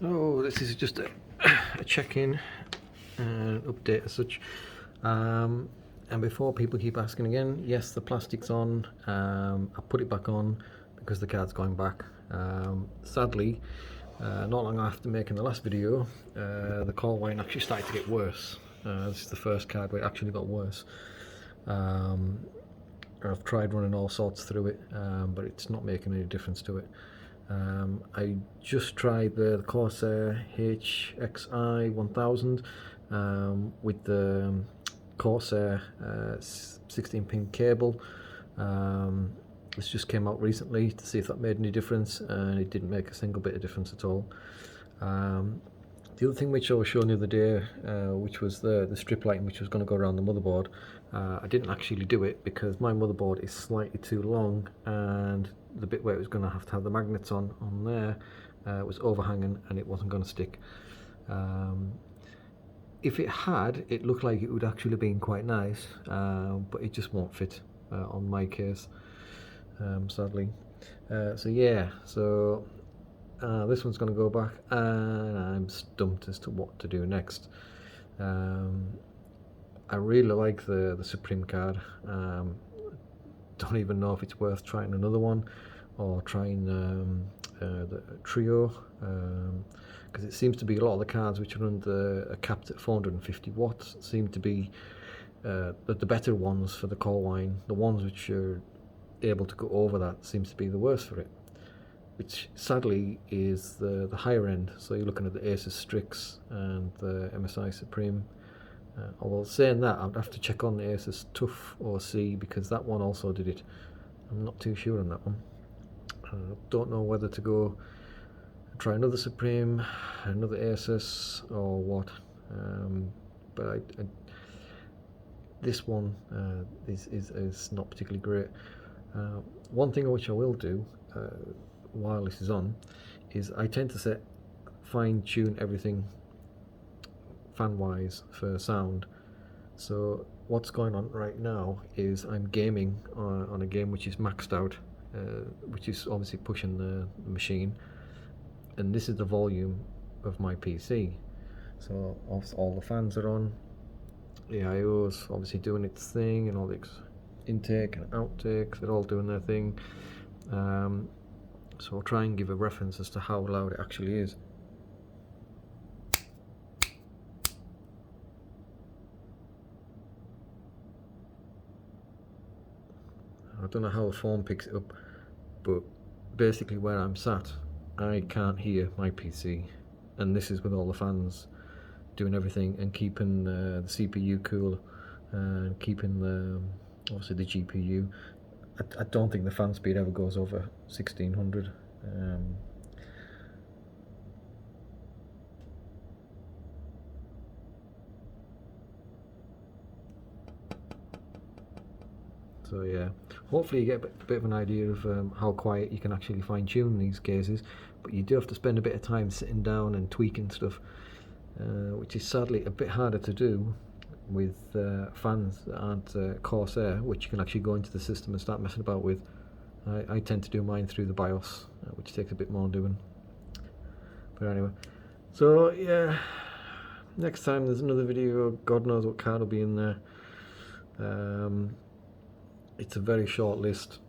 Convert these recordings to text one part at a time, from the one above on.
Oh, this is just a check-in and update as such. And before people keep asking again, yes, the plastic's on. I put it back on because the card's going back. Sadly, not long after making the last video, the coil whine actually started to get worse. This is the first card where it actually got worse. I've tried running all sorts through it, but it's not making any difference to it. I just tried the Corsair HXI 1000 with the Corsair 16-pin cable. This just came out recently to see if that made any difference, and it didn't make a single bit of difference at all. The other thing which I was showing the other day, which was the strip lighting which was going to go around the motherboard, I didn't actually do it because my motherboard is slightly too long, and the bit where it was going to have the magnets on there was overhanging and it wasn't going to stick. If it had, it looked like it would actually have been quite nice, but it just won't fit on my case, sadly. So yeah, this one's going to go back, and I'm stumped as to what to do next. I really like the Supreme card. Don't even know if it's worth trying another one or trying the Trio, because it seems to be a lot of the cards which are capped at 450 watts seem to be the better ones for the coil whine. The ones which are able to go over that seems to be the worst for it, which sadly is the higher end. So you're looking at the Asus Strix and the MSI Supreme. Although saying that, I'd have to check on the Asus TUF OC because that one also did it. I'm not too sure on that one. Don't know whether to go try another Supreme, another Asus, or what. But this one is not particularly great. One thing which I will do while this is on is I tend to fine-tune everything fan-wise for sound. So what's going on right now is I'm gaming on a game which is maxed out, which is obviously pushing the machine, and this is the volume of my PC. So all the fans are on, the I/O's obviously doing its thing, and all the intake and outtake, they're all doing their thing. So I'll try and give a reference as to how loud it actually is. I don't know how the phone picks it up, but basically where I'm sat, I can't hear my PC, and this is with all the fans doing everything and keeping the CPU cool and keeping obviously the GPU. I don't think the fan speed ever goes over 1600. So yeah, hopefully you get a bit of an idea of how quiet you can actually fine tune these cases, but you do have to spend a bit of time sitting down and tweaking stuff, which is sadly a bit harder to do with fans that aren't Corsair, which you can actually go into the system and start messing about with. I tend to do mine through the BIOS, which takes a bit more doing. But anyway, so yeah, next time there's another video, God knows what card will be in there. It's a very short list.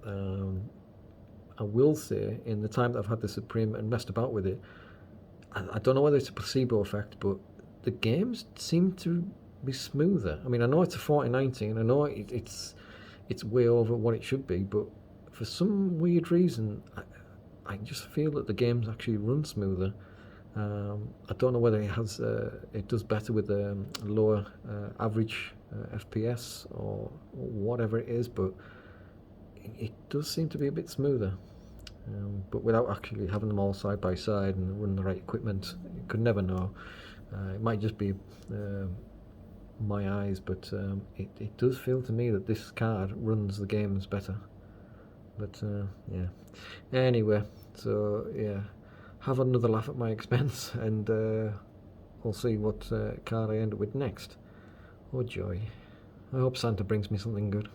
I will say, in the time that I've had the Supreme and messed about with it, I don't know whether it's a placebo effect, but the games seem to be smoother. I mean, I know it's a 4090, and I know it's way over what it should be, but for some weird reason, I just feel that the games actually run smoother. I don't know whether it does better with a lower average FPS or whatever it is, but it does seem to be a bit smoother. But without actually having them all side by side and running the right equipment, you could never know. It might just be my eyes, but it does feel to me that this card runs the games better. But yeah, anyway, so yeah, have another laugh at my expense, and we'll see what card I end up with next. Oh joy, I hope Santa brings me something good.